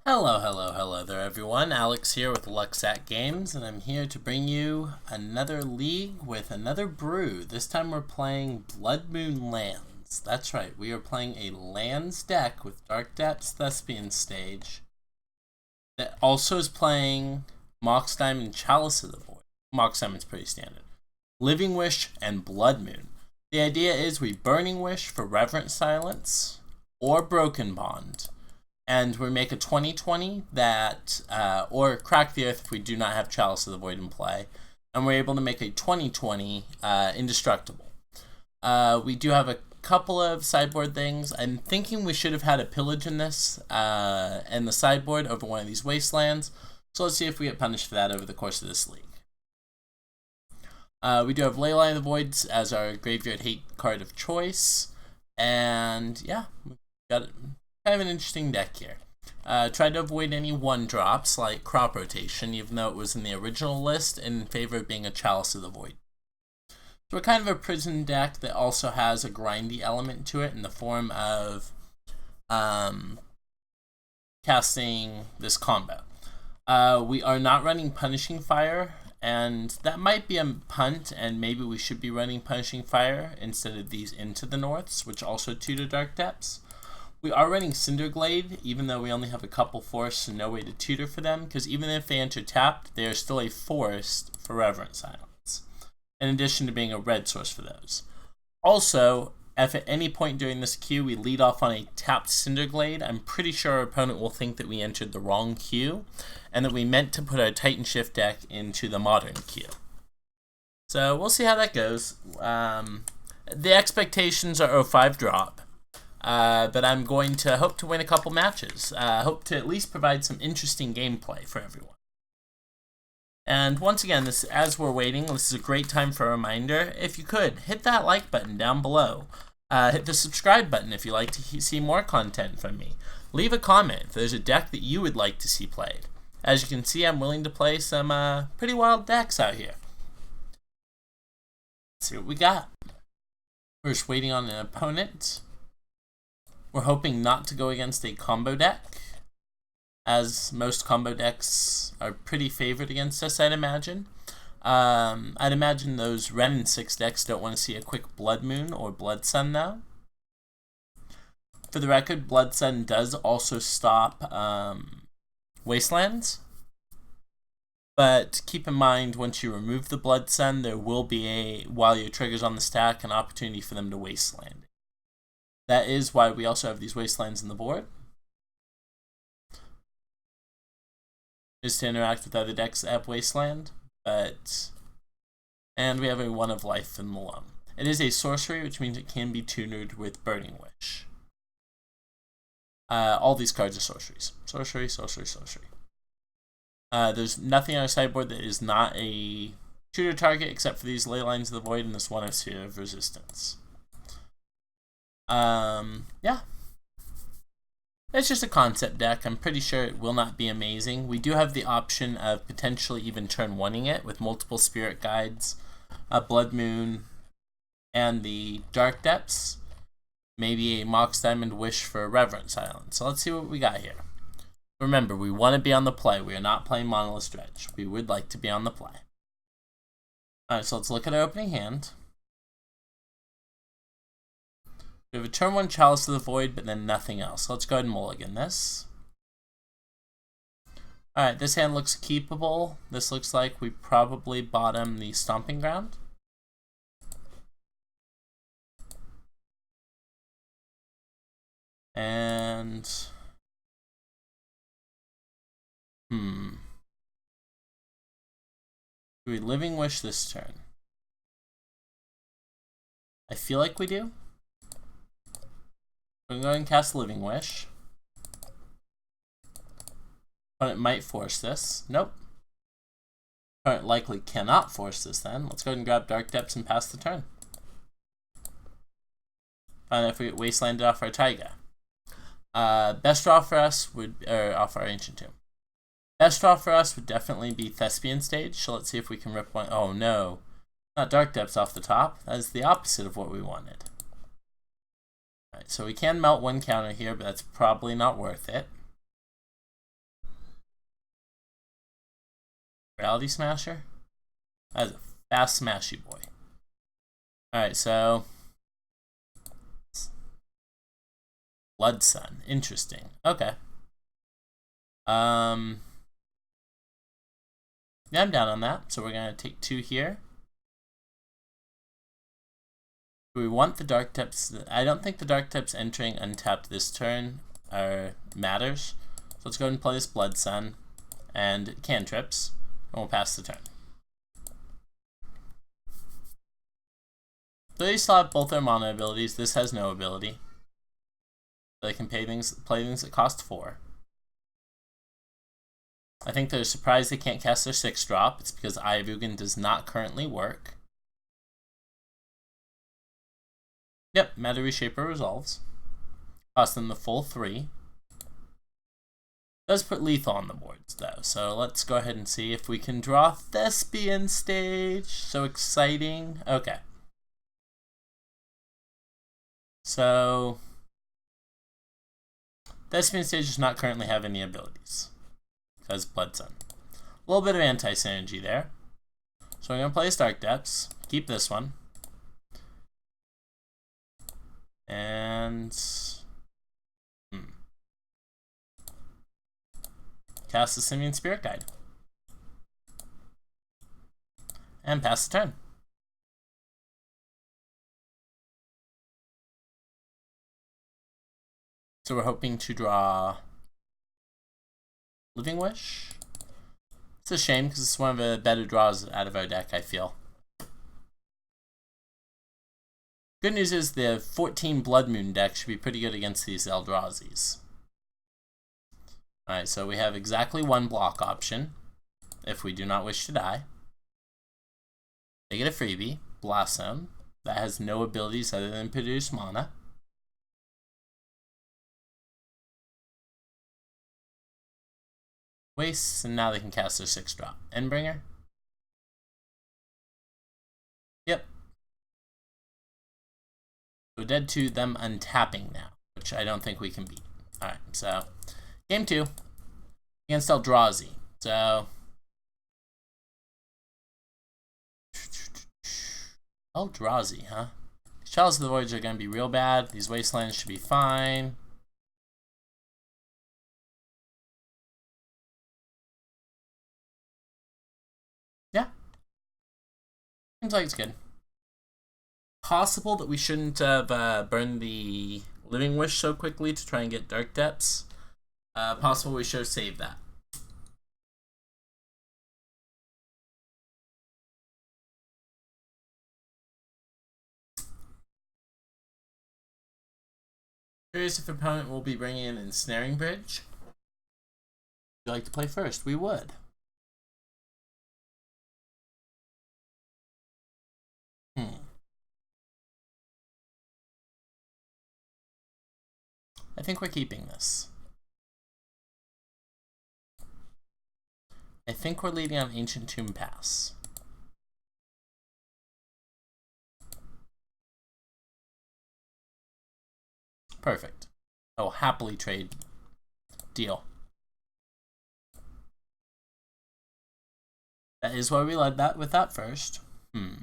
Hello there everyone. Alex here with Lucksack Games, and I'm here to bring you another league with another brew. This time we're playing Blood Moon Lands. That's right, we are playing a lands deck with Dark Depths Thespian stage that also is playing Mox Diamond, Chalice of the Void. Mox Diamond's pretty standard. Living Wish and Blood Moon. The idea is we Burning Wish for Reverent Silence or Broken Bond. And we make a 20/20 that, or Crack the Earth if we do not have Chalice of the Void in play. And we're able to make a 20/20 Indestructible. We do have a couple of sideboard things. I'm thinking we should have had a Pillage in this, and the sideboard over one of these Wastelands. So let's see if we get punished for that over the course of this league. We do have Leyline of the Voids as our Graveyard Hate card of choice. And yeah, we've got kind of an interesting deck here. Tried to avoid any one-drops like Crop Rotation, even though it was in the original list, in favor of being a Chalice of the Void. So we're kind of a prison deck that also has a grindy element to it in the form of casting this combo. We are not running Punishing Fire, and that might be a punt, and maybe we should be running Punishing Fire instead of these Into the Norths, which also tutor Dark Depths. We are running Cinder Glade, even though we only have a couple forests and no way to tutor for them, because even if they enter tapped, they are still a forest for Reverent Silence, in addition to being a red source for those. Also, if at any point during this queue we lead off on a tapped Cinder Glade, I'm pretty sure our opponent will think that we entered the wrong queue, and that we meant to put our Titan Shift deck into the modern queue. So we'll see how that goes. The expectations are 0-5 drop. But I'm going to hope to win a couple matches. Hope to at least provide some interesting gameplay for everyone. And once again, as we're waiting, this is a great time for a reminder. If you could, hit that like button down below. Hit the subscribe button if you'd like to see more content from me. Leave a comment if there's a deck that you would like to see played. As you can see, I'm willing to play some pretty wild decks out here. Let's see what we got. We're just waiting on an opponent. We're hoping not to go against a combo deck, as most combo decks are pretty favored against us, I'd imagine. I'd imagine those Ren and 6 decks don't want to see a quick Blood Moon or Blood Sun, though. For the record, Blood Sun does also stop Wastelands. But keep in mind, once you remove the Blood Sun, there will be, while your trigger's on the stack, an opportunity for them to Wasteland. That is why we also have these Wastelands in the board, is to interact with other decks that have Wasteland, and we have a 1 of life in the Loam. It is a sorcery, which means it can be tutored with Burning Wish. All these cards are sorceries. Sorcery. There's nothing on our sideboard that is not a tutor target except for these Leylines of the Void and this 1 of Sphere of Resistance. Yeah. It's just a concept deck. I'm pretty sure it will not be amazing. We do have the option of potentially even turn 1-ing it with multiple Spirit Guides, Blood Moon, and the Dark Depths. Maybe a Mox Diamond Wish for Reverent Silence. So let's see what we got here. Remember, we want to be on the play. We are not playing Monolith Dredge. We would like to be on the play. Alright, so let's look at our opening hand. We have a turn 1 Chalice of the Void, but then nothing else. Let's go ahead and mulligan this. Alright, this hand looks keepable. This looks like we probably bottom the Stomping Ground. And... do we Living Wish this turn? I feel like we do. I'm going to go ahead and cast Living Wish. Opponent might force this. Nope. Opponent likely cannot force this then. Let's go ahead and grab Dark Depths and pass the turn. Find out if we get Wastelanded off our Taiga. Best draw for us would, off our Ancient Tomb. Best draw for us would definitely be Thespian stage, so let's see if we can rip one. Oh no. Not Dark Depths off the top. That is the opposite of what we wanted. Alright, so we can melt 1 counter here, but that's probably not worth it. Reality Smasher? That's a fast smashy boy. Alright, so Blood Sun. Interesting. Okay. Yeah, I'm down on that. So we're gonna take 2 here. We want the Dark Depths. I don't think the Dark Depths entering untapped this turn matters. So let's go ahead and play this Blood Sun and cantrips, and we'll pass the turn. So they still have both their mana abilities. This has no ability. So they can play things that cost 4. I think they're surprised they can't cast their 6-drop. It's because Eye of Ugin does not currently work. Yep, Meta Reshaper resolves. Cost them the full 3. Does put lethal on the boards though, so let's go ahead and see if we can draw Thespian stage. So exciting. Okay. So Thespian stage does not currently have any abilities because Blood Sun. A little bit of anti-synergy there. So I'm gonna play Dark Depths, keep this one. And cast the Simian Spirit Guide. And pass the turn. So we're hoping to draw Living Wish. It's a shame because it's one of the better draws out of our deck, I feel. Good news is the 14 Blood Moon deck should be pretty good against these Eldrazi's. Alright, so we have exactly 1 block option, if we do not wish to die. They get a freebie, Blossom, that has no abilities other than produce mana. Waste, and now they can cast their 6-drop. Endbringer? Yep. So dead to them untapping now, which I don't think we can beat. Alright, so game 2 against Eldrazi. So Eldrazi, huh? Chalice of the Voids are going to be real bad. These Wastelands should be fine. Yeah. Seems like it's good. Possible that we shouldn't have burned the Living Wish so quickly to try and get Dark Depths. Possible we should have saved that. Curious if opponent will be bringing in Ensnaring Bridge. Would you like to play first? We would. I think we're keeping this. I think we're leading on Ancient Tomb Pass. Perfect. I will happily trade. Deal. That is why we led that with that first. Okay.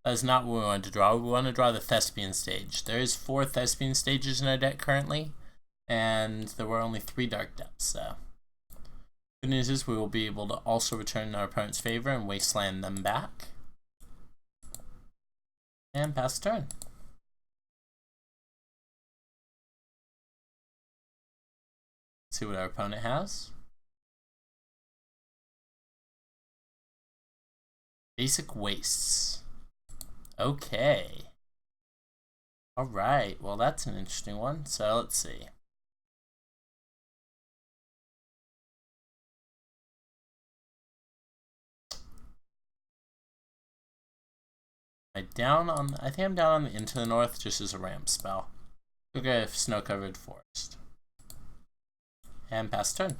That is not what we wanted to draw. We want to draw the Thespian stage. There is 4 Thespian stages in our deck currently, and there were only 3 Dark Depths, so good news is we will be able to also return our opponent's favor and Wasteland them back. And pass the turn. See what our opponent has. Basic Wastes. Okay. Alright, well that's an interesting one. So let's see. I think I'm down on the Into the North just as a ramp spell. Okay, Snow-Covered Forest. And pass turn.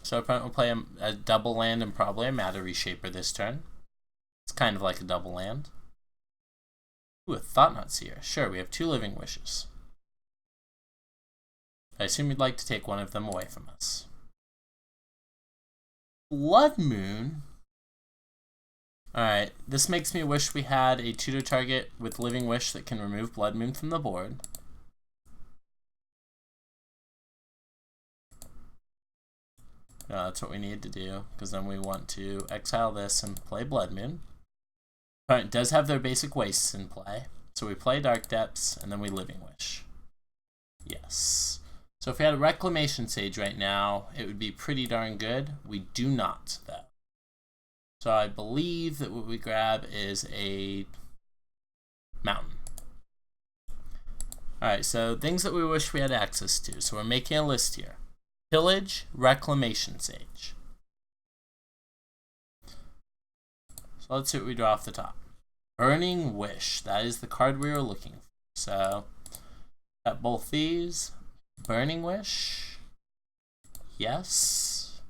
So opponent will play a double land and probably a Matter Reshaper this turn. It's kind of like a double land. Ooh, a Thought-Knot Seer. Sure, we have 2 living wishes. I assume you'd like to take one of them away from us. Blood Moon? Alright, this makes me wish we had a tutor target with Living Wish that can remove Blood Moon from the board. That's what we need to do, because then we want to exile this and play Blood Moon. Opponent does have their basic wastes in play, so we play Dark Depths, and then we Living Wish. Yes. So if we had a Reclamation Sage right now, it would be pretty darn good. We do not, though. So I believe that what we grab is a mountain. Alright, so things that we wish we had access to. So we're making a list here. Pillage, Reclamation Sage. So let's see what we draw off the top. Burning Wish. That is the card we were looking for. So, got both these. Burning Wish. Yes.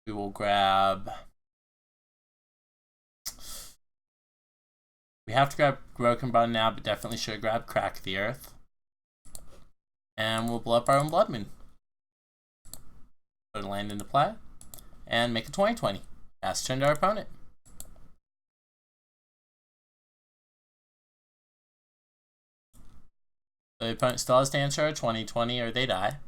We will grab... We have to grab Broken Bond now, but definitely should grab Crack the Earth. And we'll blow up our own Blood Moon. Put a land into play. And make a 20/20. Pass turn to our opponent. The opponent still has to answer a 20/20 or they die.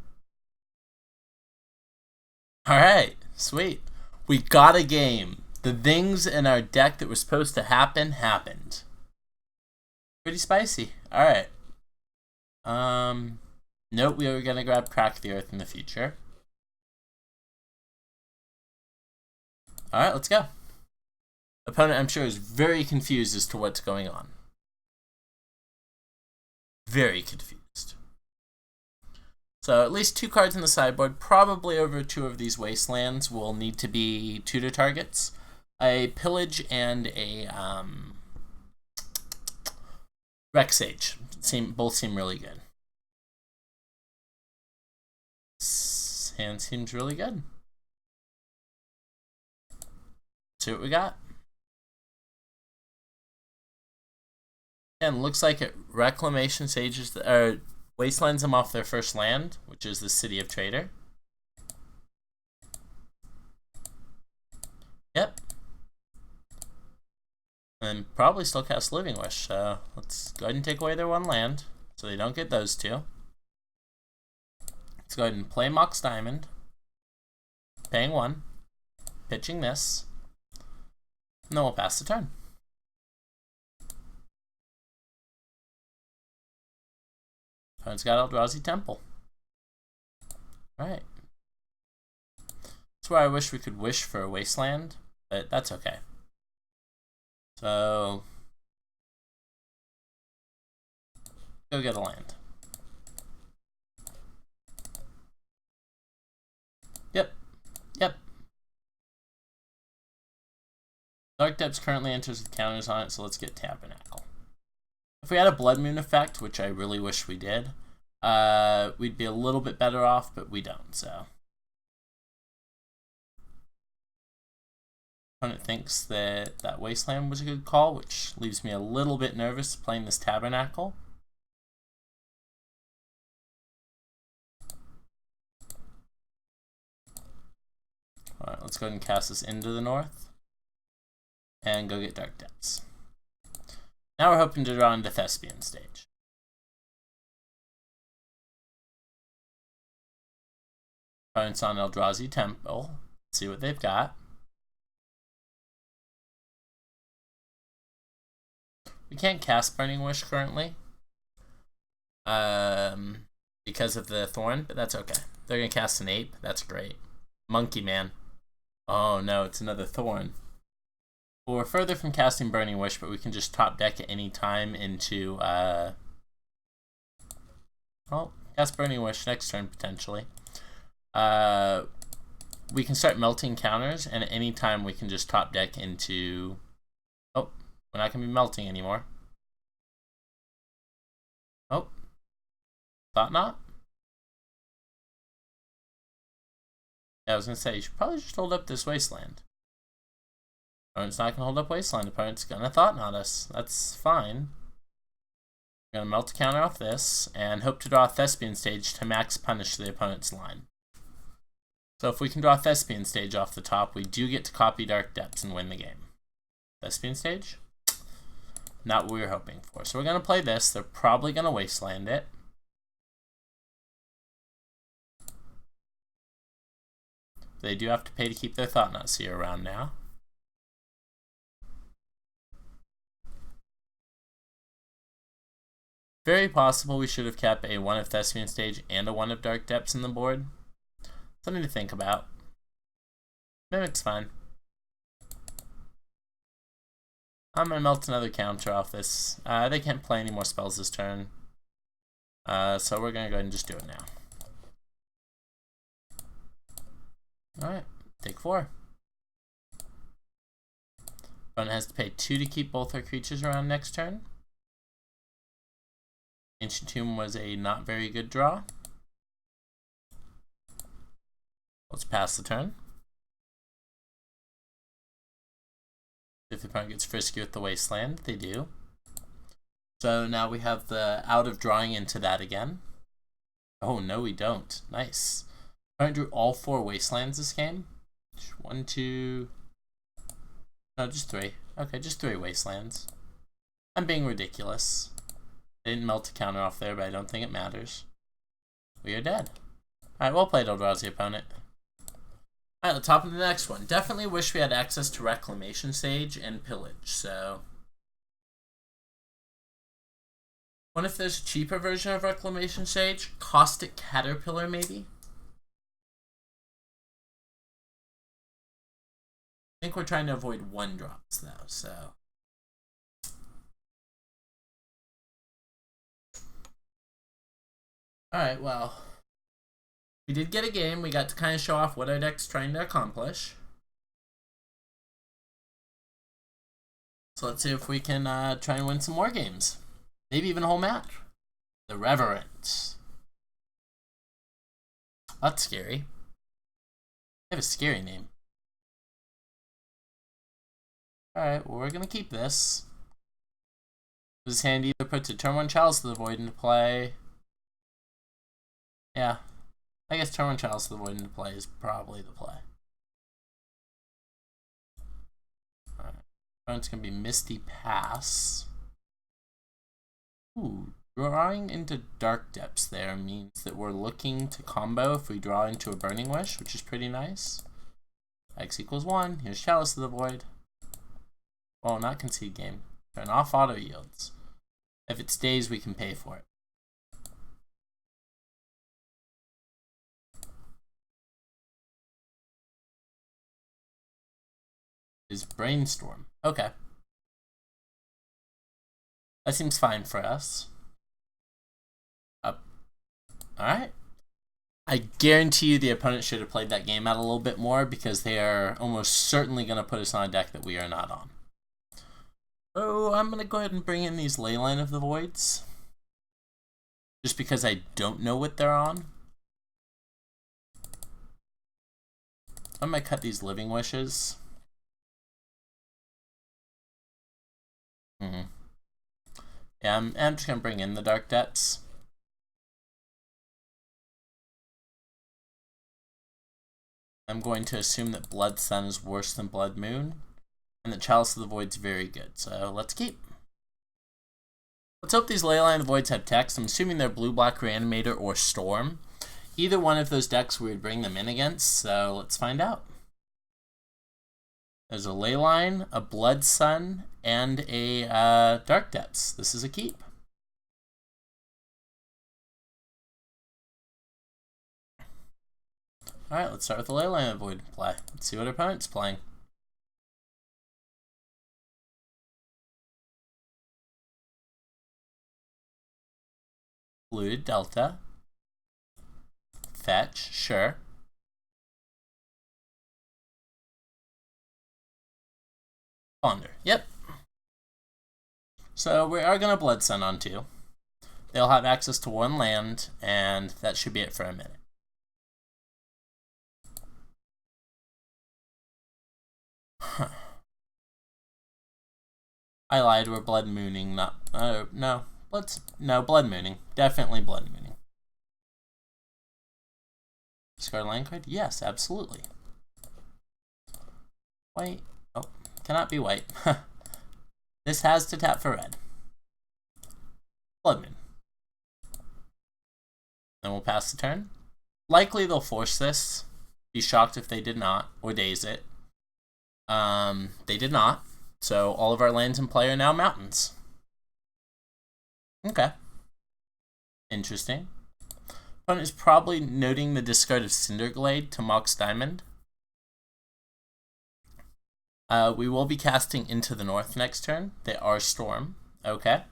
Alright, sweet. We got a game. The things in our deck that were supposed to happen, happened. Pretty spicy. Alright. Note we are going to grab Crack the Earth in the future. Alright, let's go. Opponent, I'm sure, is very confused as to what's going on. Very confused. So at least 2 cards in the sideboard. Probably over 2 of these Wastelands will need to be tutor targets. A Pillage and a Rec Sage. Both seem really good. Hand seems really good. See what we got. And looks like it Reclamation Sages or Wastelands them off their first land, which is the City of Trader. Yep. And probably still cast Living Wish, so let's go ahead and take away their 1 land, so they don't get those 2. Let's go ahead and play Mox Diamond. Paying 1. Pitching this. And then we'll pass the turn. Opponent's got Eldrazi Temple. Alright. That's where I wish we could wish for a Wasteland, but that's okay. So, go get a land. Yep. Dark Depths currently enters with counters on it, so let's get Tabernacle. If we had a Blood Moon effect, which I really wish we did, we'd be a little bit better off, but we don't, so. Opponent thinks that that Wasteland was a good call, which leaves me a little bit nervous playing this Tabernacle. Alright, let's go ahead and cast this into the north. And go get Dark Depths. Now we're hoping to draw into Thespian stage. Opponent's on Eldrazi Temple. Let's see what they've got. We can't cast Burning Wish currently. Because of the Thorn, but that's okay. They're going to cast an Ape. That's great. Monkey Man. Oh no, it's another Thorn. Well, we're further from casting Burning Wish, but we can just top deck at any time into, well, cast Burning Wish next turn, potentially. We can start melting counters, and at any time we can just top deck into, oh, we're not going to be melting anymore. Oh, thought not? Yeah, I was going to say, you should probably just hold up this Wasteland. Opponent's not going to hold up Wasteland. Opponent's going to Thought-Knot us. That's fine. We're going to melt a counter off this, and hope to draw a Thespian stage to max punish the opponent's line. So if we can draw a Thespian stage off the top, we do get to copy Dark Depths and win the game. Thespian stage? Not what we were hoping for. So we're going to play this. They're probably going to Wasteland it. They do have to pay to keep their Thought-Knot Seer around now. Very possible we should have kept a 1 of Thespian stage and a 1 of Dark Depths in the board. Something to think about. Mimic's fine. I'm going to melt another counter off this. They can't play any more spells this turn. So we're going to go ahead and just do it now. Alright, take 4. Opponent has to pay 2 to keep both our creatures around next turn. Ancient Tomb was a not very good draw. Let's pass the turn. If the opponent gets frisky with the Wasteland, they do. So now we have the out of drawing into that again. Oh, no, we don't. Nice. Opponent drew all 4 Wastelands this game. 1, 2... No, just 3. Okay, just 3 Wastelands. I'm being ridiculous. I didn't melt a counter off there, but I don't think it matters. We are dead. Alright, well played, Eldrazi opponent. Alright, let's hop into the next one. Definitely wish we had access to Reclamation Sage and Pillage, so... What if there's a cheaper version of Reclamation Sage? Caustic Caterpillar, maybe? I think we're trying to avoid 1-drops, though, so... Alright, well... We did get a game. We got to kind of show off what our deck's trying to accomplish. So let's see if we can try and win some more games. Maybe even a whole match. The Reverent. That's scary. They have a scary name. Alright, well, we're going to keep this. This hand either puts a turn 1 Chalice of the Void into play. Yeah. I guess turn 1 Chalice of the Void into play is probably the play. Alright. It's going to be Misty Pass. Ooh. Drawing into Dark Depths there means that we're looking to combo if we draw into a Burning Wish, which is pretty nice. X equals 1. Here's Chalice of the Void. Oh, not Concede Game. Turn off auto yields. If it stays, we can pay for it. Is Brainstorm. Okay. That seems fine for us. Alright. I guarantee you the opponent should have played that game out a little bit more because they are almost certainly going to put us on a deck that we are not on. So I'm going to go ahead and bring in these Leyline of the Voids. Just because I don't know what they're on. I might cut these Living Wishes. Yeah, I'm just going to bring in the Dark Depths. I'm going to assume that Blood Sun is worse than Blood Moon, and that Chalice of the Void's very good, so let's keep. Let's hope these Leyline of the Voids have text. I'm assuming they're Blue-Black Reanimator or Storm. Either one of those decks we would bring them in against, so let's find out. There's a Leyline, a Blood Sun, and a Dark Depths. This is a keep. Alright, let's start with the Leyline of the Void play. Let's see what our opponent's playing. Polluted Delta. Fetch, sure. Ponder, yep. So we are going to Blood Sun on 2. They'll have access to 1 land, and that should be it for a minute. I lied, we're Blood Mooning, not... no. No, Blood Mooning. Definitely Blood Mooning. Discard land card? Yes, absolutely. White. Oh, cannot be white. This has to tap for red. Blood Moon. Then we'll pass the turn. Likely they'll force this. Be shocked if they did not, or daze it. They did not. So all of our lands in play are now mountains. Okay. Interesting. Opponent is probably noting the discard of Cinder Glade to Mox Diamond. We will be casting Into the North next turn. They are Storm. Okay.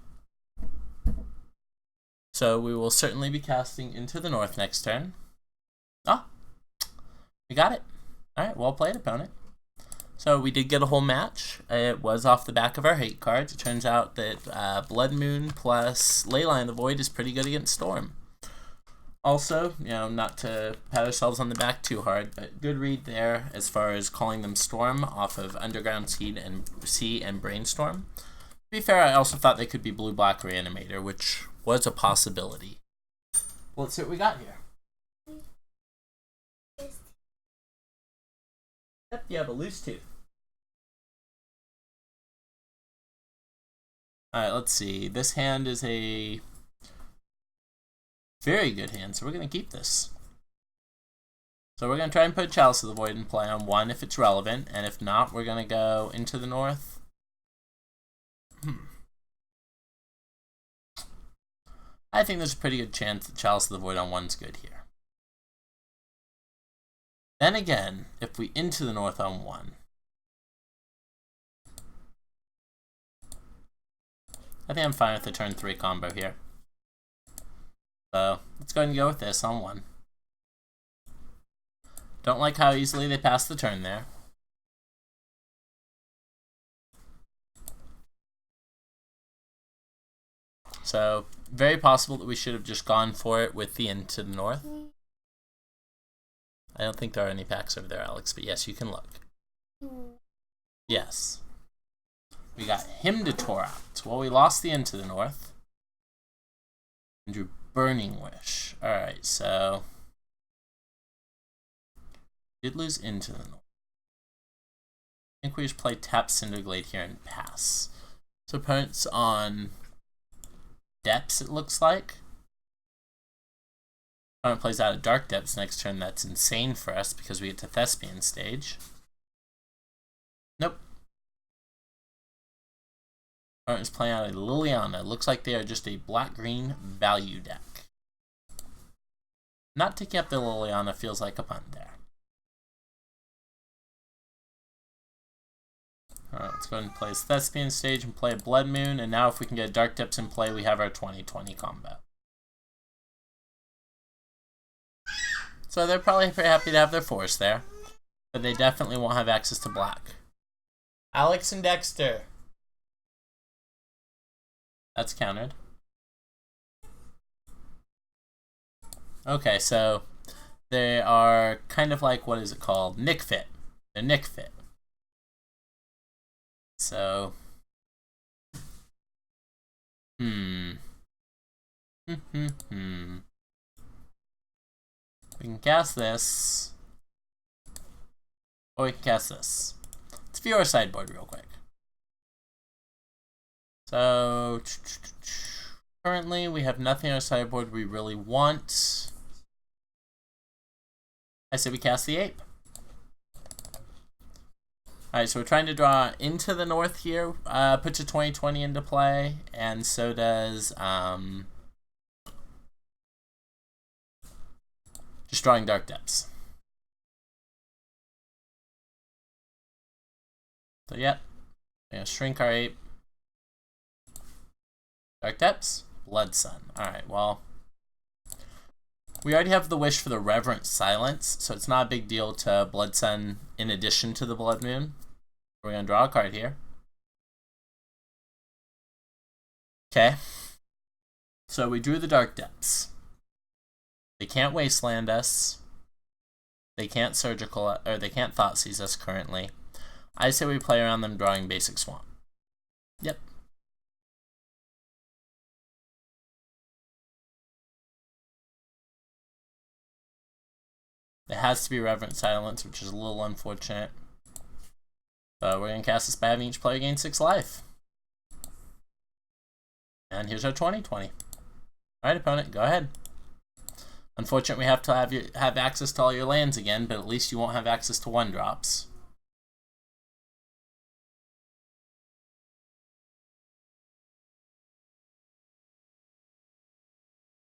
So we will certainly be casting Into the North next turn. Oh, we got it. Alright, well played, opponent. So we did get a whole match. It was off the back of our hate cards. It turns out that Blood Moon plus Leyline the Void is pretty good against Storm. Also, you know, not to pat ourselves on the back too hard, but good read there as far as calling them Storm off of Underground Sea and Brainstorm. To be fair, I also thought they could be Blue-Black Reanimator, which was a possibility. Well, let's see what we got here. Yep, you have a loose tooth. Alright, let's see. This hand is a very good hand, so we're going to keep this. So we're going to try and put Chalice of the Void in play on 1 if it's relevant, and if not, we're going to go Into the North. I think there's a pretty good chance that Chalice of the Void on 1's good here. Then again, if we Into the North on 1, I think I'm fine with the turn 3 combo here. So let's go ahead and go with this on 1. Don't like how easily they passed the turn there. So very possible that we should have just gone for it with the Into the North. I don't think there are any packs over there, Alex, but yes, you can look. Yes. We got him to tour out. Well, we lost the Into the North. And drew Burning Wish. Alright, so did lose Into the North. I think we just play tap Cinder Glade here and pass. So opponent's on Depths, it looks like. Opponent plays out of Dark Depths next turn. That's insane for us because we get to Thespian stage. Nope. Opponent is playing out a Liliana. Looks like they are just a black-green value deck. Not taking up the Liliana feels like a punt there. Alright, let's go ahead and play this Thespian stage and play a Blood Moon. And now if we can get Dark Depths in play, we have our 20/20 combo. So they're probably pretty happy to have their force there. But they definitely won't have access to black. Alex and Dexter. That's countered. Okay, so they are kind of like, what is it called? Nick Fit. They're Nick Fit. So, We can cast this, or we can cast this. Let's view our sideboard real quick. So, currently we have nothing on our sideboard we really want. I say we cast the Ape. Alright, so we're trying to draw Into the North here. Puts a 20/20 into play, and so does just drawing Dark Depths. So yep, we're gonna shrink our Ape. Dark Depths, Blood Sun. Alright, well, we already have the wish for the Reverent Silence, so it's not a big deal to Blood Sun in addition to the Blood Moon. We're going to draw a card here. Okay. So we drew the Dark Depths. They can't Wasteland us. They can't Surgical, or they can't Thoughtseize us currently. I say we play around them drawing Basic Swamp. Yep. It has to be Reverent Silence, which is a little unfortunate. But we're going to cast this by having each player gain 6 life. And here's our 20/20. Alright, opponent, go ahead. Unfortunately, we have to have access to all your lands again, but at least you won't have access to 1-drops.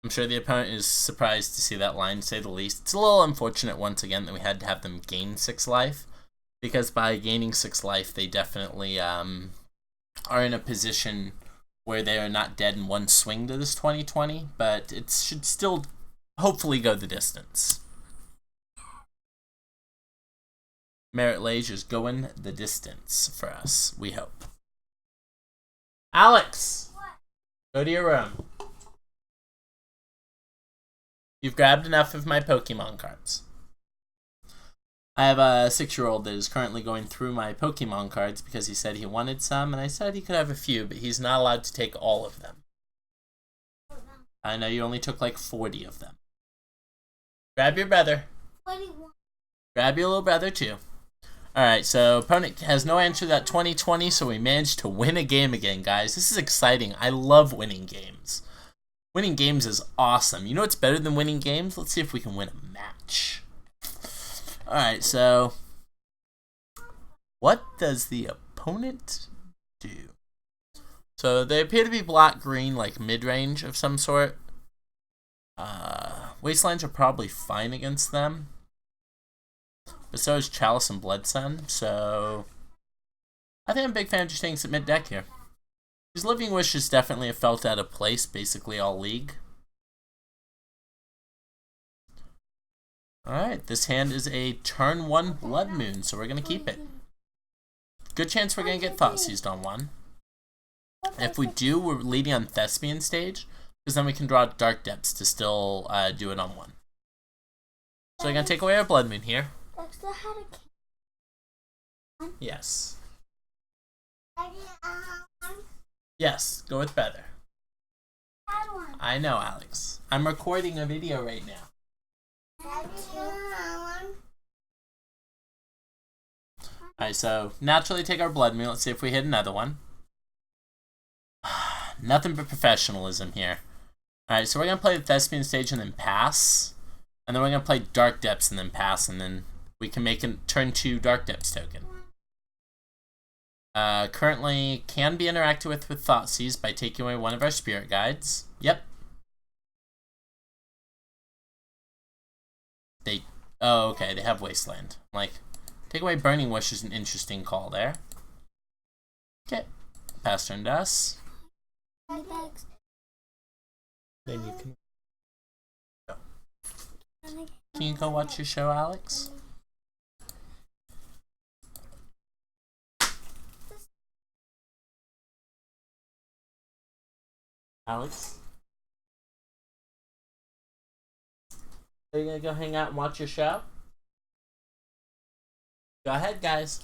I'm sure the opponent is surprised to see that line, to say the least. It's a little unfortunate, once again, that we had to have them gain 6 life, because by gaining 6 life, they definitely are in a position where they are not dead in one swing to this 20/20, but it should still hopefully go the distance. Merit Lage is going the distance for us, we hope. Alex! What? Go to your room. You've grabbed enough of my Pokemon cards. I have a 6-year-old that is currently going through my Pokemon cards because he said he wanted some, and I said he could have a few, but he's not allowed to take all of them. I know you only took like 40 of them. Grab your brother. Grab your little brother too. Alright, so opponent has no answer to that 20/20, so we managed to win a game again, guys. This is exciting. I love winning games. Winning games is awesome. You know what's better than winning games? Let's see if we can win a match. Alright, so what does the opponent do? So they appear to be black-green, like mid-range of some sort. Wastelands are probably fine against them. But so is Chalice and Bloodstained, so I think I'm a big fan of just taking some mid-deck here. His Living Wish is definitely a felt out of place, basically all league. Alright, this hand is a turn 1 Blood Moon, so we're going to keep it. Good chance we're going to get Thought Seized on one. If we do, we're leading on Thespian stage, because then we can draw Dark Depths to still do it on one. So we're going to take away our Blood Moon here. Yes. Yes, go with better. I know, Alex. I'm recording a video right now. Alright, so naturally take our Blood Moon. Let's see if we hit another one. Nothing but professionalism here. Alright, so we're going to play the Thespian stage and then pass. And then we're going to play Dark Depths and then pass. And then we can make a turn 2 Dark Depths token. Currently can be interacted with Thoughtseize by taking away one of our spirit guides. Yep. Oh, okay, they have Wasteland. Like, take away Burning Wish is an interesting call there. Okay. Pass turn to us. Then you can go. Can you go watch your show, Alex? Alex? Are you gonna go hang out and watch your show? Go ahead, guys.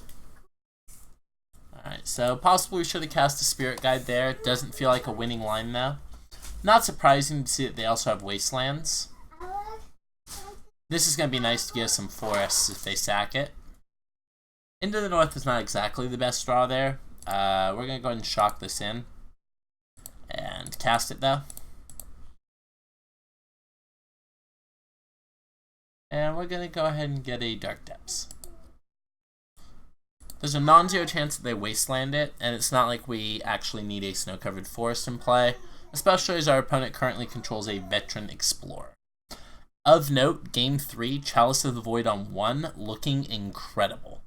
Alright, so possibly we should have cast a Spirit Guide there. It doesn't feel like a winning line, though. Not surprising to see that they also have Wastelands. This is gonna be nice to get some forests if they sack it. Into the North is not exactly the best draw there. We're gonna go ahead and shock this in. And cast it though. And we're gonna go ahead and get a Dark Depths. There's a non-zero chance that they Wasteland it, and it's not like we actually need a snow-covered forest in play, especially as our opponent currently controls a Veteran Explorer. Of note, Game 3, Chalice of the Void on 1, looking incredible.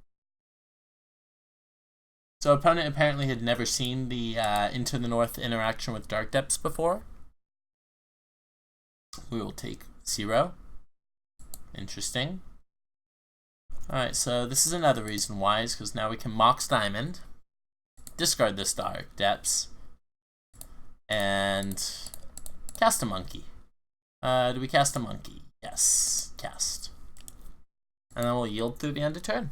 So opponent apparently had never seen the Into the North interaction with Dark Depths before. We will take 0. Interesting. Alright, so this is another reason why, is because now we can Mox Diamond, discard this Dark Depths, and cast a monkey. Do we cast a monkey? Yes, cast. And then we'll yield through the end of turn.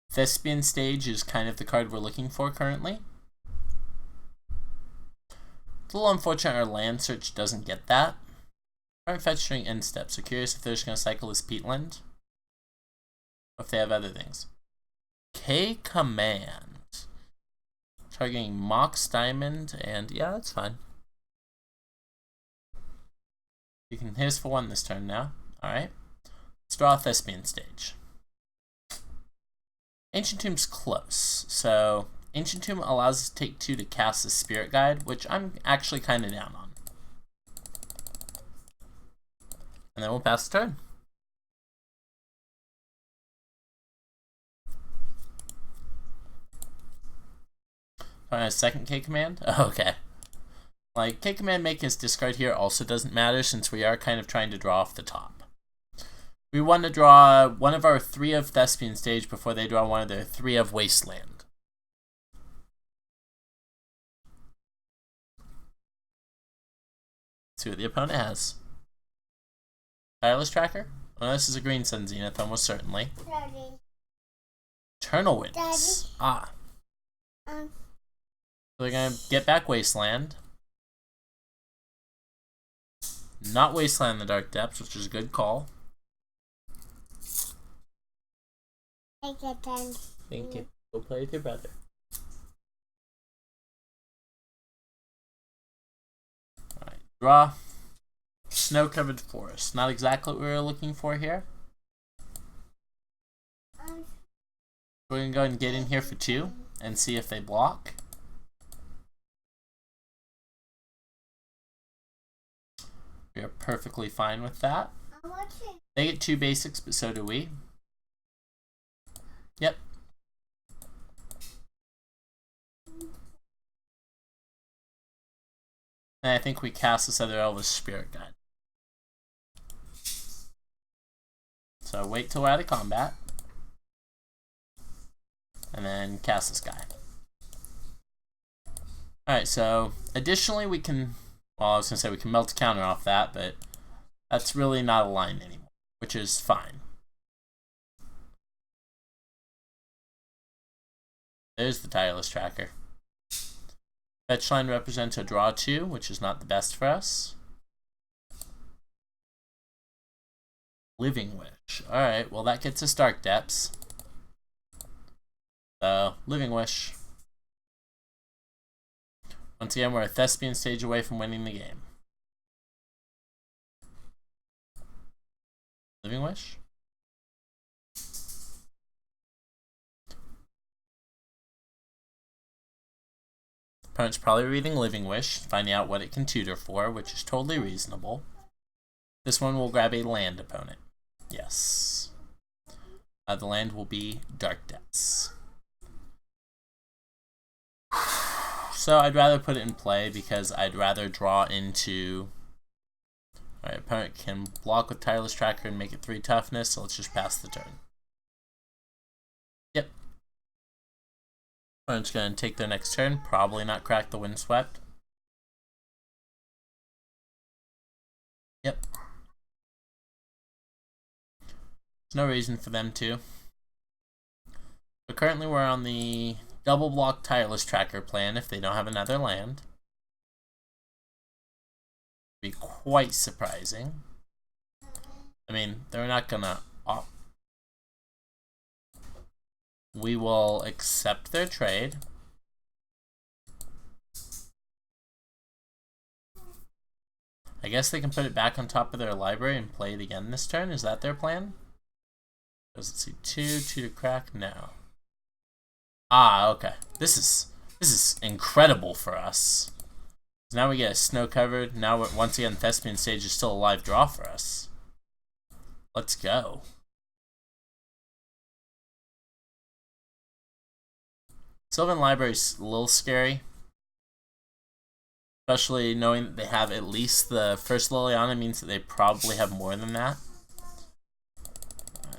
Thespian stage is kind of the card we're looking for currently. It's a little unfortunate our land search doesn't get that. Current fetch during end step, so curious if they're just going to cycle this peatland. Or if they have other things. K command. Targeting Mox Diamond, and yeah, that's fine. You can hit us for 1 this turn now. Alright. Let's draw a Thespian stage. Ancient Tomb's close, so Ancient Tomb allows us to take 2 to cast the Spirit Guide, which I'm actually kind of down on. And then we'll pass the turn. Alright, second K command? Oh, okay. Like, K command make his discard here also doesn't matter since we are kind of trying to draw off the top. We want to draw one of our 3 of Thespian stage before they draw one of their 3 of Wasteland. Let's see what the opponent has. Tireless Tracker? Well, this is a green Sun Zenith, almost certainly. Daddy. Eternal Winds. Daddy. Ah. So they're going to get back Wasteland. Not Wasteland in the Dark Depths, which is a good call. Take your turn. Thank you. Go play with your brother. Alright, draw. Snow-covered forest. Not exactly what we were looking for here. We're going to go ahead and get in here for 2 and see if they block. We are perfectly fine with that. They get 2 basics, but so do we. Yep. And I think we cast this other Elvish Spirit Guide. So wait till we're out of combat. And then cast this guy. Alright, so additionally we can, well, I was going to say we can melt a counter off that, but that's really not a line anymore, which is fine. There's the Tireless Tracker. Fetch line represents a draw 2, which is not the best for us. Living Wish. Alright, well that gets us Dark Depths. So, Living Wish. Once again, we're a Thespian stage away from winning the game. Living Wish? Opponent's probably reading Living Wish, finding out what it can tutor for, which is totally reasonable. This one will grab a land opponent. Yes. The land will be Dark Depths. So I'd rather put it in play because I'd rather draw into... Alright, opponent can block with Tireless Tracker and make it 3 toughness, so let's just pass the turn. Yep. Opponent's going to take their next turn, probably not crack the Windswept. Yep. There's no reason for them to. But currently we're on the double block Tireless Tracker plan if they don't have another land. Be quite surprising. I mean, they're not gonna... Oh. We will accept their trade. I guess they can put it back on top of their library and play it again this turn. Is that their plan? Let's see, 2 to crack? No. Ah, okay. This is incredible for us. Now we get a snow covered. Now once again, Thespian stage is still a live draw for us. Let's go. Sylvan Library's a little scary, especially knowing that they have at least the first Leyline means that they probably have more than that.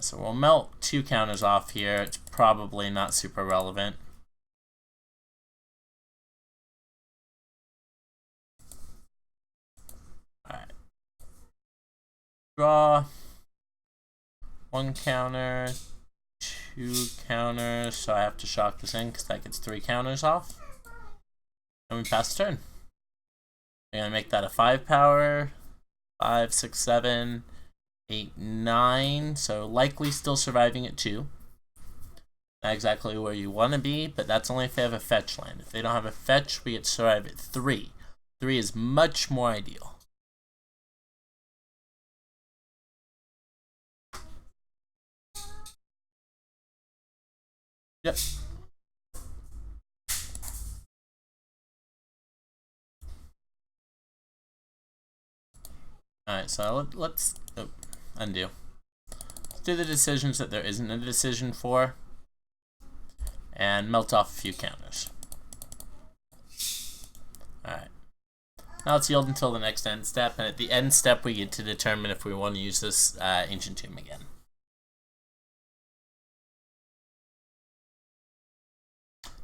So we'll melt 2 counters off here. It's probably not super relevant. Alright. Draw. 1 counter. 2 counters. So I have to shock this in because that gets 3 counters off. And we pass the turn. We're going to make that a 5 power. 5, 6, 7, 8, 9. So likely still surviving at 2. Not exactly where you want to be, but that's only if they have a fetch land. If they don't have a fetch, we get to survive at 3. 3 is much more ideal. Yep. Alright, so let's undo. Let's do the decisions that there isn't a decision for, and melt off a few counters. Alright. Now let's yield until the next end step, and at the end step we get to determine if we want to use this Ancient Tomb again.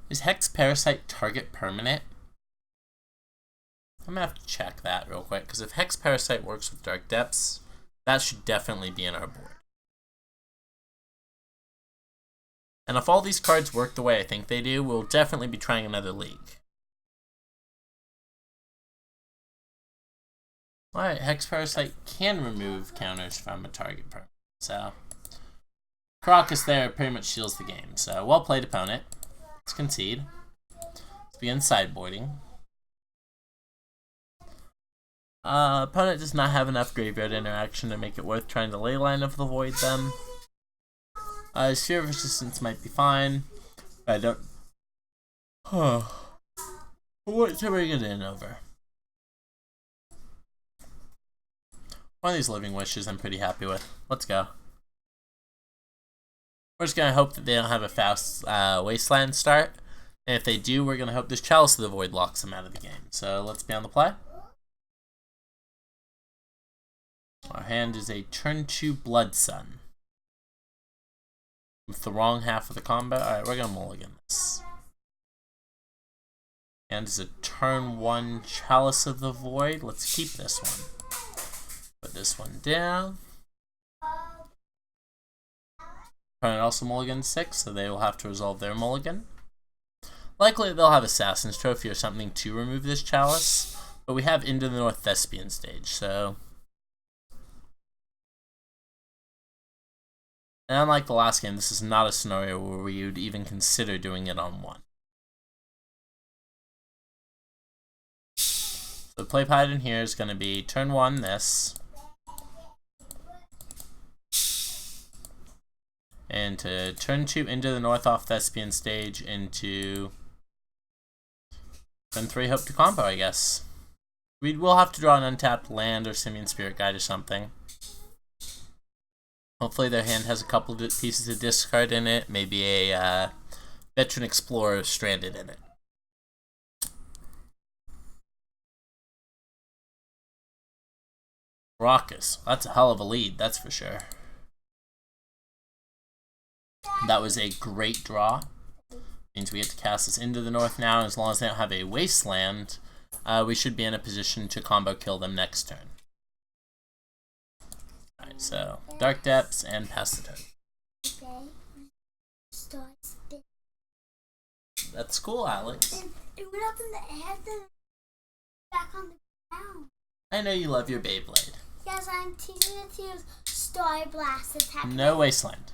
Is Hex Parasite target permanent? I'm gonna have to check that real quick, because if Hex Parasite works with Dark Depths, that should definitely be in our board. And if all these cards work the way I think they do, we'll definitely be trying another league. Alright, Hex Parasite can remove counters from a target permanent, so Crocus there pretty much shields the game. So well played, opponent. Let's concede. Let's begin sideboarding. Opponent does not have enough graveyard interaction to make it worth trying to Leyline of the Void them. Sphere of Resistance might be fine, but I don't... What to bring it in over? One of these Living Wishes I'm pretty happy with. Let's go. We're just going to hope that they don't have a fast Wasteland start. And if they do, we're going to hope this Chalice of the Void locks them out of the game. So let's be on the play. Our hand is a turn 2 Blood Sun. With the wrong half of the combo. Alright, we're going to mulligan this. And is a turn 1 Chalice of the Void. Let's keep this one. Put this one down. Opponent also mulligan 6, so they will have to resolve their mulligan. Likely they'll have Assassin's Trophy or something to remove this Chalice, but we have Into the North Thespian stage, so... And unlike the last game, this is not a scenario where we would even consider doing it on 1. So the play pattern here is going to be turn 1 this. And to turn 2 Into the North off Thespian stage into turn 3 hope to combo, I guess. We will have to draw an untapped land or Simian Spirit Guide or something. Hopefully their hand has a couple of pieces of discard in it, maybe a Veteran Explorer stranded in it. Raucous. That's a hell of a lead, that's for sure. That was a great draw. Means we get to cast this Into the North now, and as long as they don't have a Wasteland, we should be in a position to combo kill them next turn. Alright, so Dark Depths and pass the turn. That's cool, Alex. It went up in the air, then back on the ground. I know you love your Beyblade. Yes, I'm teaching it to use Star Blast attack. No Wasteland.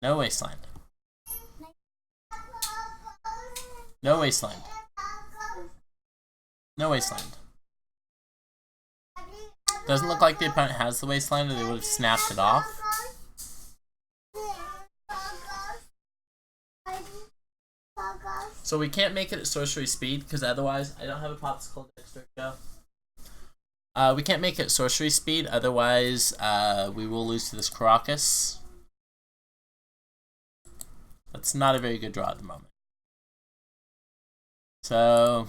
No Wasteland. No Wasteland. No Wasteland. Doesn't look like the opponent has the Wasteland, or they would have snapped it off. So we can't make it at sorcery speed, because otherwise, I don't have a popsicle extra go. We can't make it at sorcery speed, otherwise we will lose to this Crocus. That's not a very good draw at the moment. So,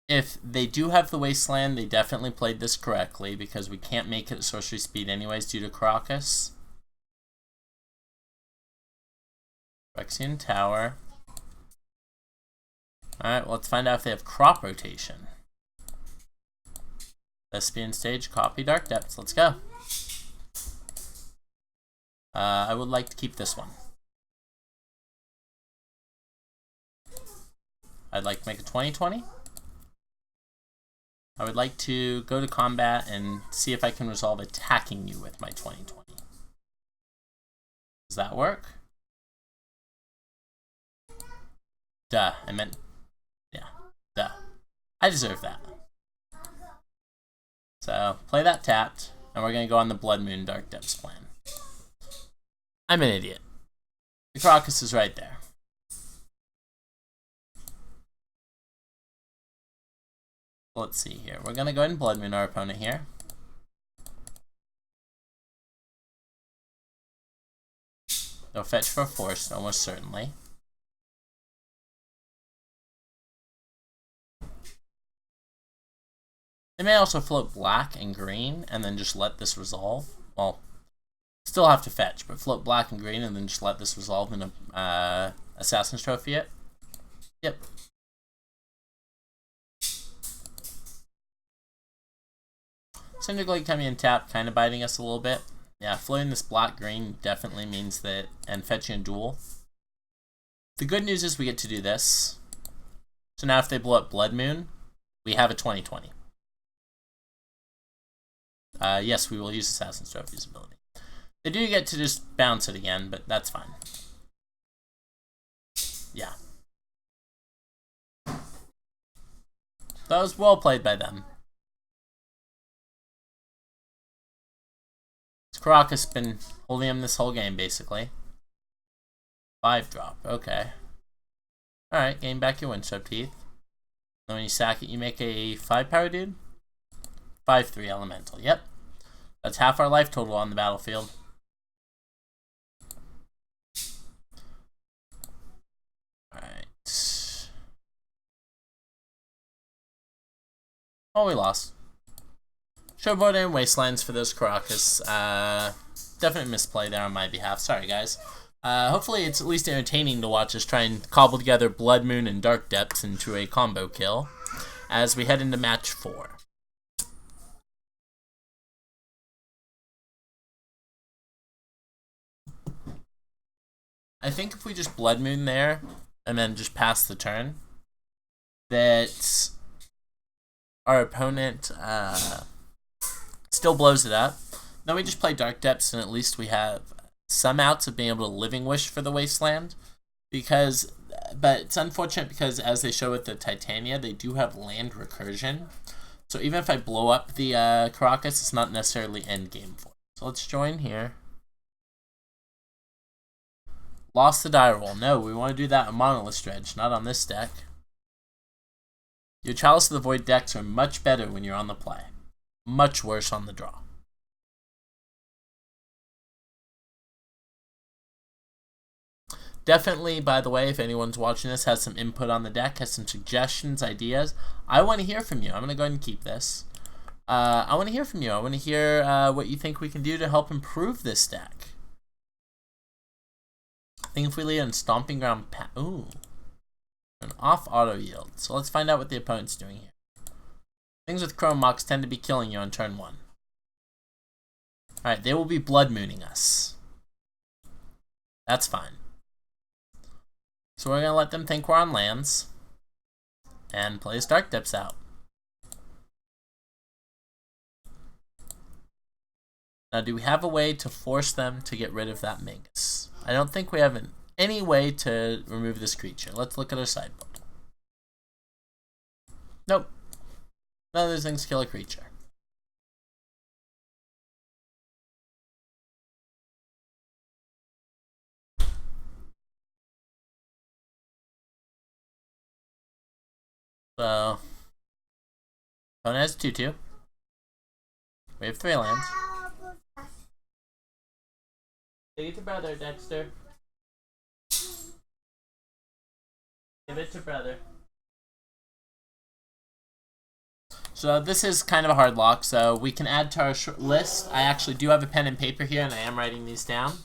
if they do have the Wasteland, they definitely played this correctly, because we can't make it at sorcery speed anyways due to Crocus. Phyrexian Tower. Alright, well, let's find out if they have crop rotation. Thespian stage, copy Dark Depths. Let's go. I would like to keep this one. I'd like to make a 20-20. I would like to go to combat and see if I can resolve attacking you with my 2020. Does that work? Duh, I meant, yeah, duh. I deserve that. So, play that tapped, and we're going to go on the Blood Moon Dark Depths plan. I'm an idiot. The Crocus is right there. Let's see here. We're going to go ahead and Blood Moon our opponent here. They'll fetch for force, almost certainly. They may also float black and green and then just let this resolve. Well, still have to fetch, but float black and green and then just let this resolve in a Assassin's Trophy it. Yep. Cinder Glade coming in tap, kind of biting us a little bit. Yeah, floating this black-green definitely means that, and fetching a duel. The good news is we get to do this. So now if they blow up Blood Moon, we have a 2020. Yes, we will use Assassin's Trophy's ability. They do get to just bounce it again, but that's fine. Yeah. That was well played by them. Caracas been holding him this whole game, basically. 5-drop, okay. Alright, gain back your Windswept Teeth. Then when you sack it, you make a 5-power dude? 5-3 elemental, yep. That's half our life total on the battlefield. Alright. Oh, we lost. Showboat and Wastelands for those Caracas. Definite misplay there on my behalf. Sorry, guys. Hopefully it's at least entertaining to watch us try and cobble together Blood Moon and Dark Depths into a combo kill as we head into match 4. I think if we just Blood Moon there and then just pass the turn, that our opponent still blows it up. Then we just play Dark Depths and at least we have some outs of being able to Living Wish for the Wasteland. But it's unfortunate because as they show with the Titania, they do have land recursion. So even if I blow up the Caracas, it's not necessarily endgame for it. So let's join here. Lost the die roll. No, we want to do that on Monolith Dredge, not on this deck. Your Chalice of the Void decks are much better when you're on the play. Much worse on the draw. Definitely, by the way, if anyone's watching this, has some input on the deck, has some suggestions, ideas, I want to hear from you. I'm going to go ahead and keep this. I want to hear from you. I want to hear what you think we can do to help improve this deck. I think if we lead on Stomping Ground, ooh, an off auto yield. So let's find out what the opponent's doing here. Things with Chrome Mox tend to be killing you on turn 1. Alright, they will be Blood Mooning us. That's fine. So we're going to let them think we're on lands and play his Dark Depths out. Now, do we have a way to force them to get rid of that Magus? I don't think we have any way to remove this creature. Let's look at our sideboard. Nope. None of those things kill a creature. So, opponent has 2/2. We have 3 lands. Take it to brother, Dexter. Give it to brother. So this is kind of a hard lock, so we can add to our list. I actually do have a pen and paper here, and I am writing these down.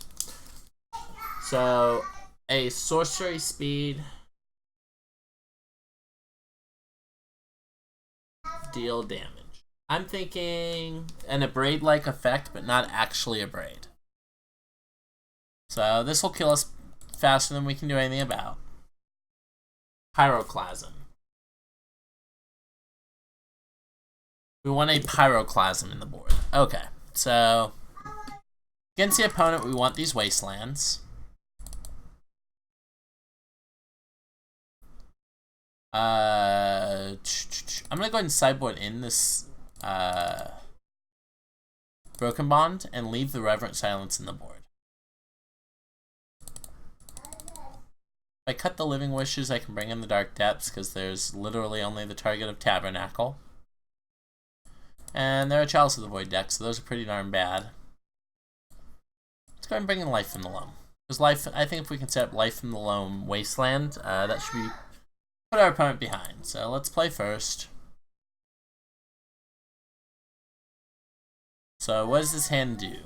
So, a sorcery speed. Deal damage. I'm thinking an abrade-like effect, but not actually abrade. So this will kill us faster than we can do anything about. Pyroclasm. We want a Pyroclasm in the board. Okay, so against the opponent, we want these Wastelands. I'm gonna go ahead and sideboard in this Broken Bond and leave the Reverent Silence in the board. If I cut the Living Wishes, I can bring in the Dark Depths because there's literally only the target of Tabernacle. And they're a Chalice of the Void deck, so those are pretty darn bad. Let's go ahead and bring in Life from the Loam. Because Life, I think if we can set up Life from the Loam Wasteland, that should be put our opponent behind. So let's play first. So what does this hand do?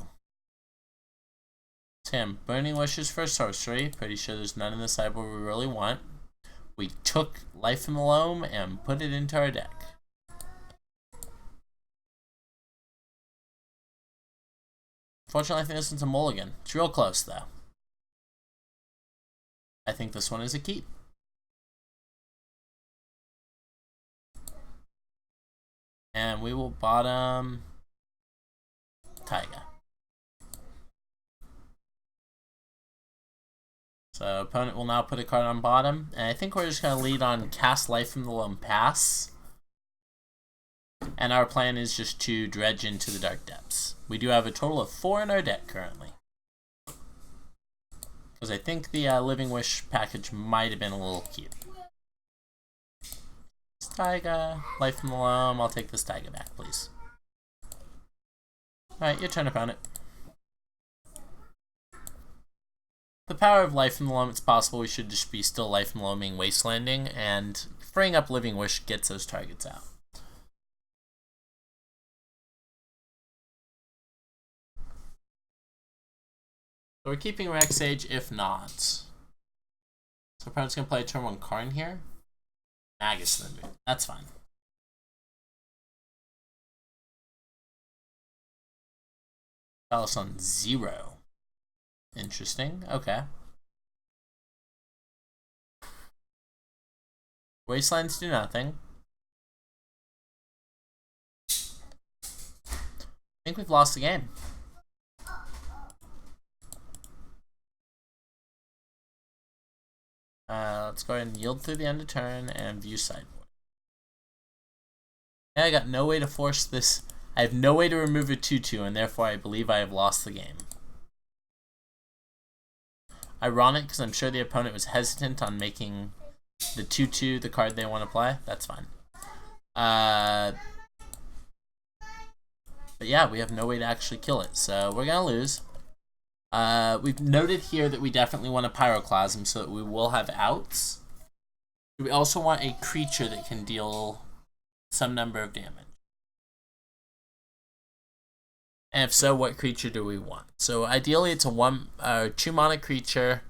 This hand, Burning Wishes for a sorcery. Pretty sure there's none in the sideboard we really want. We took Life from the Loam and put it into our deck. Fortunately, I think this one's a mulligan. It's real close, though. I think this one is a keep. And we will bottom Taiga. So opponent will now put a card on bottom. And I think we're just going to lead on Cast Life from the Loam Pass. And our plan is just to dredge into the Dark Depths. We do have a total of 4 in our deck currently. Because I think the Living Wish package might have been a little cute. Taiga, Life from the Loam. I'll take this Taiga back, please. Alright, your turn, opponent. The power of Life from the Loam, it's possible we should just be still Life from the Loaming Wastelanding, and freeing up Living Wish gets those targets out. So we're keeping Rex Sage if not. So opponent's going to play a turn 1 Karn here. Magus in the mood. That's fine. Chalice on 0. Interesting. Okay. Wastelands do nothing. I think we've lost the game. Let's go ahead and yield through the end of turn and view sideboard. And I got no way to force this. I have no way to remove a 2-2, and therefore I believe I have lost the game. Ironic, because I'm sure the opponent was hesitant on making the 2-2 the card they want to play. That's fine. But yeah, we have no way to actually kill it, so we're going to lose. We've noted here that we definitely want a Pyroclasm, so that we will have outs. We also want a creature that can deal some number of damage. And if so, what creature do we want? So ideally it's a 2 mana creature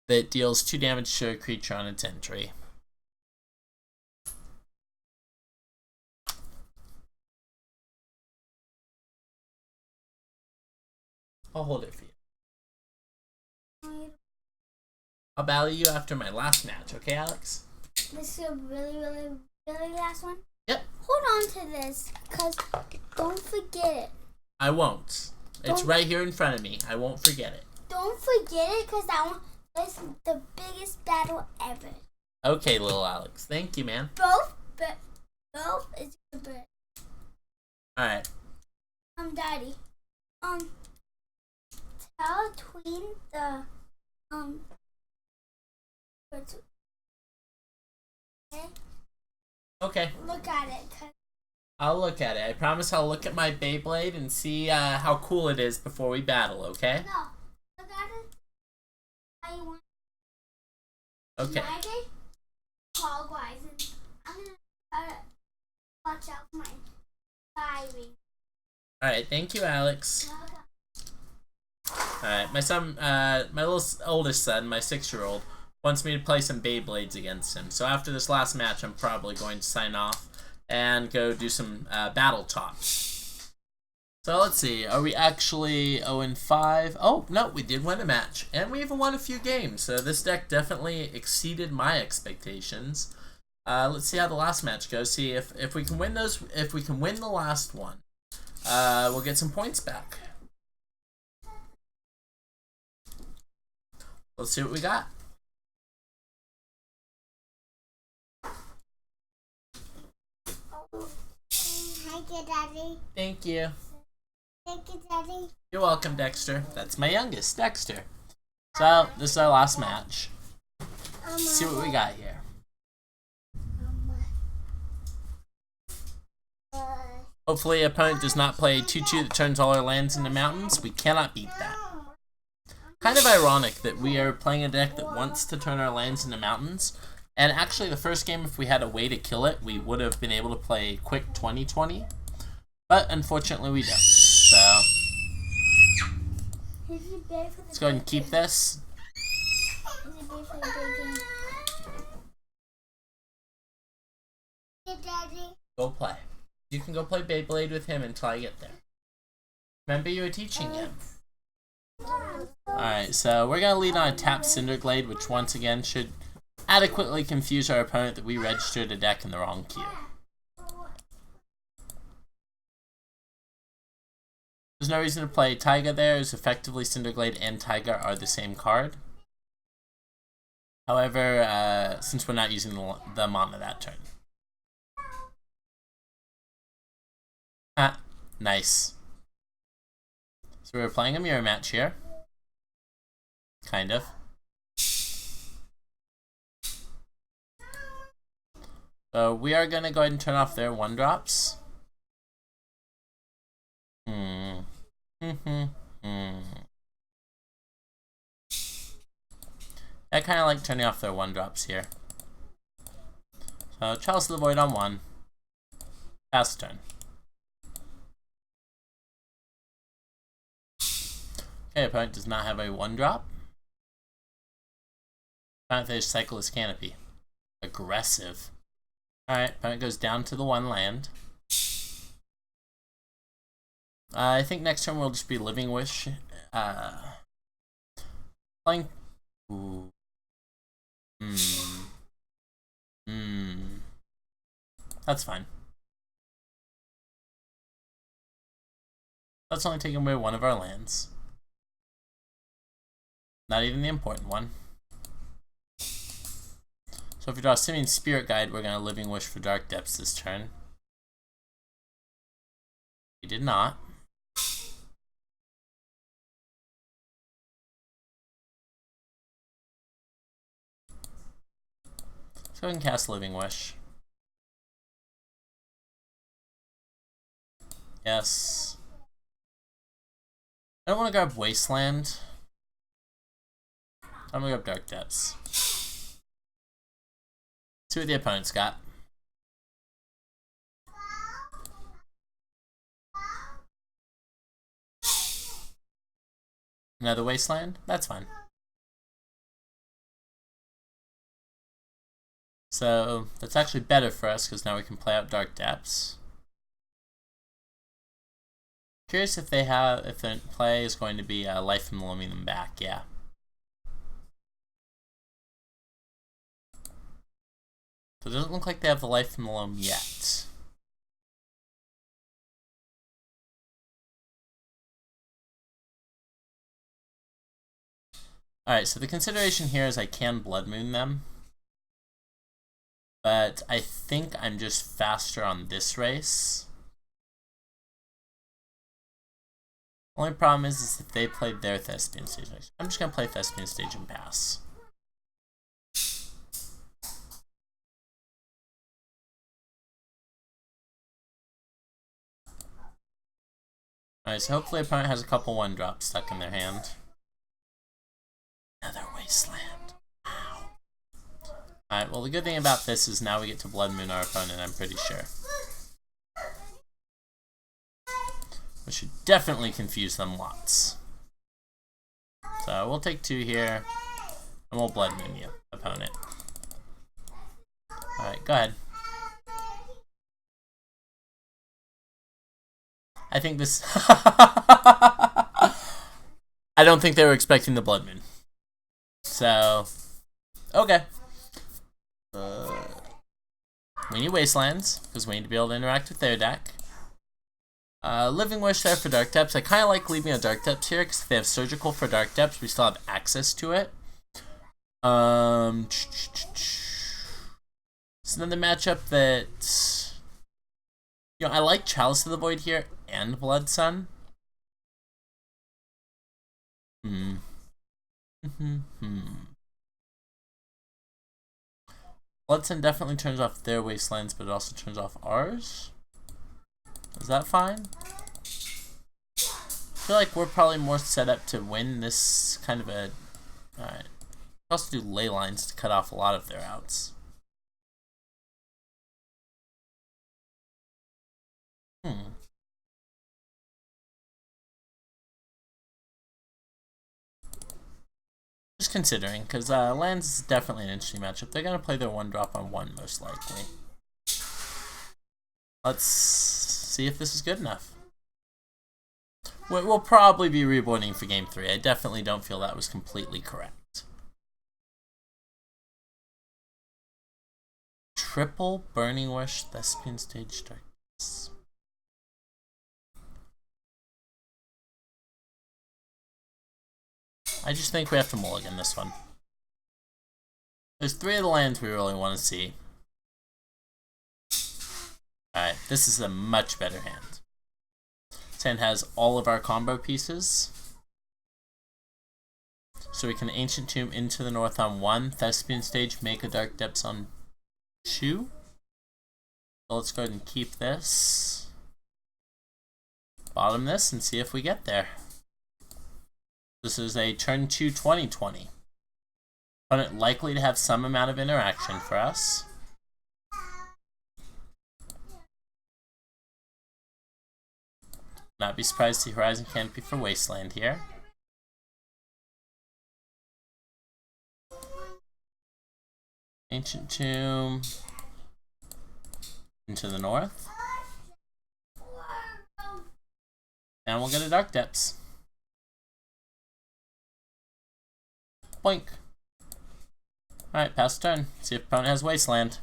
that deals 2 damage to a creature on its entry. I'll hold it for you. I'll battle you after my last match, okay, Alex? This is a really last one? Yep. Hold on to this, because don't forget it. I won't. It's right here in front of me. I won't forget it. Don't forget it, because that one is the biggest battle ever. Okay, little Alex. Thank you, man. Both is good. Alright. Daddy. Tell Tween the, Okay. Look at it. I'll look at it. I promise I'll look at my Beyblade and see how cool it is before we battle, okay? No. Look at it. How you want. Okay. Clockwise, and I'm gonna try to watch out for my diving. Alright, thank you, Alex. Alright, my son, my oldest son, my 6-year-old, wants me to play some Beyblades against him. So after this last match, I'm probably going to sign off and go do some battle tops. So let's see, are we actually 0-5? Oh, no, we did win a match. And we even won a few games. So this deck definitely exceeded my expectations. Let's see how the last match goes. See if we can win those. If we can win the last one, we'll get some points back. Let's see what we got. Thank you, Daddy. Thank you. Thank you, Daddy. You're welcome, Dexter. That's my youngest, Dexter. So this is our last match. Let's see what we got here. Hopefully, opponent does not play 2/2 that turns all our lands into mountains. We cannot beat that. Kind of ironic that we are playing a deck that wants to turn our lands into mountains. And actually, the first game, if we had a way to kill it, we would have been able to play quick 20/20. But unfortunately, we don't. So let's go ahead and keep this. Go play. You can go play Beyblade with him until I get there. Remember, you were teaching him. Alright, so we're going to lead on a tapped Cinder Glade, which once again should adequately confuse our opponent that we registered a deck in the wrong queue. There's no reason to play Taiga there, as effectively Cinder Glade and Taiga are the same card. However, since we're not using the mana that turn. Ah, nice. So we're playing a mirror match here. Kind of. So we are going to go ahead and turn off their 1-drops. I kind of like turning off their 1-drops here. So Chalice of the Void on 1. Pass turn. Okay, opponent does not have a 1-drop. Opponent they cycle his canopy. Aggressive. Alright, opponent goes down to the 1 land. I think next turn we'll just be Living Wish. Playing. Ooh. That's fine. That's only taking away one of our lands. Not even the important one. So if we draw a Simian Spirit Guide, we're going to Living Wish for Dark Depths this turn. We did not. Let's go ahead and cast Living Wish. Yes. I don't want to grab Wasteland. I'm going to grab Dark Depths. See what the opponent's got. Another Wasteland? That's fine. So that's actually better for us because now we can play out Dark Depths. Curious if they have, if the play is going to be Life from Loaming them back. Yeah. So it doesn't look like they have the Life from the Loam yet. Alright, so the consideration here is I can Blood Moon them. But I think I'm just faster on this race. Only problem is if they played their Thespian stage. I'm just going to play Thespian stage and pass. Alright, so hopefully opponent has a couple 1-drops stuck in their hand. Another Wasteland. Wow. Alright, well the good thing about this is now we get to Blood Moon our opponent, I'm pretty sure. Which should definitely confuse them lots. So we'll take 2 here, and we'll Blood Moon you, opponent. Alright, go ahead. I think this... I don't think they were expecting the Blood Moon. So, okay. we need Wastelands, because we need to be able to interact with their deck. Living Wish there for Dark Depths. I kind of like leaving a Dark Depths here, because if they have Surgical for Dark Depths, we still have access to it. It's another matchup that, you know, I like Chalice of the Void here and Blood Sun. Blood Sun definitely turns off their Wastelands, but it also turns off ours. Is that fine? I feel like we're probably more set up to win this kind of a... Alright. Also do Leylines to cut off a lot of their outs. Just considering, because lands is definitely an interesting matchup. They're going to play their 1-drop on 1 most likely. Let's see if this is good enough. We'll probably be reborning for game 3. I definitely don't feel that was completely correct. Triple Burning Wish, Thespian Stage Darkness. I just think we have to mulligan this one. There's 3 of the lands we really want to see. Alright, this is a much better hand. This hand has all of our combo pieces. So we can Ancient Tomb into the north on 1, Thespian Stage, make a Dark Depths on 2. So let's go ahead and keep this. Bottom this and see if we get there. This is a turn 2 2020. Opponent likely to have some amount of interaction for us. Not be surprised to see Horizon Canopy for Wasteland here. Ancient Tomb into the north. And we'll get a Dark Depths. Boink. Alright, pass turn. See if opponent has Wasteland.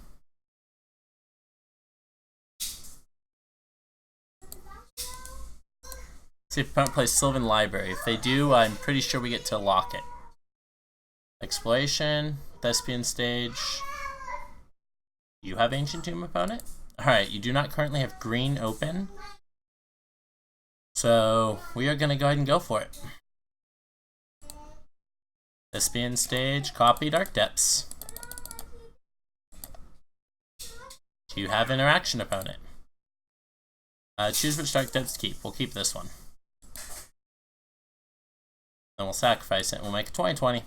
See if opponent plays Sylvan Library. If they do, I'm pretty sure we get to lock it. Exploration, Thespian Stage. You have Ancient Tomb, opponent? Alright, you do not currently have green open. So, we are going to go ahead and go for it. Thespian Stage, copy Dark Depths. Do you have interaction, opponent? Choose which Dark Depths to keep. We'll keep this one. Then we'll sacrifice it and we'll make a 2020.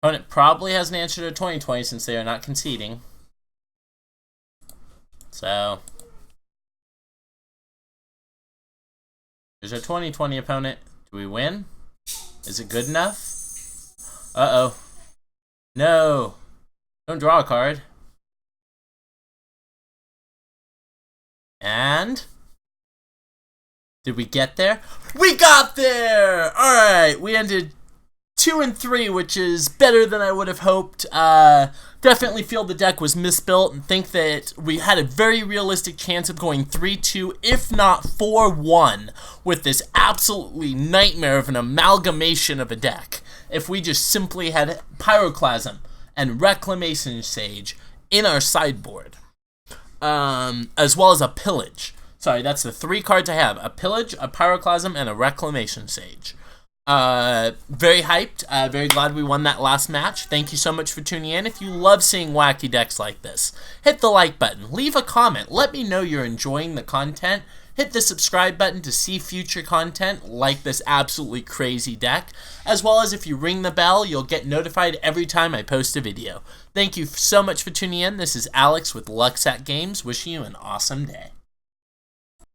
Opponent probably has an answer to a 2020 since they are not conceding. So, here's our 2020 opponent. Do we win? Is it good enough? Uh-oh. No. Don't draw a card. And? Did we get there? We got there! Alright, we ended 2-3, which is better than I would have hoped. Definitely feel the deck was misbuilt and think that we had a very realistic chance of going 3-2, if not 4-1, with this absolutely nightmare of an amalgamation of a deck. If we just simply had Pyroclasm and Reclamation Sage in our sideboard, as well as a Pillage. Sorry, that's the 3 cards I have. A Pillage, a Pyroclasm, and a Reclamation Sage. Very hyped. Very glad we won that last match. Thank you so much for tuning in. If you love seeing wacky decks like this, hit the like button. Leave a comment. Let me know you're enjoying the content. Hit the subscribe button to see future content like this absolutely crazy deck. As well as if you ring the bell, you'll get notified every time I post a video. Thank you so much for tuning in. This is Alex with Lucksack Games. Wishing you an awesome day.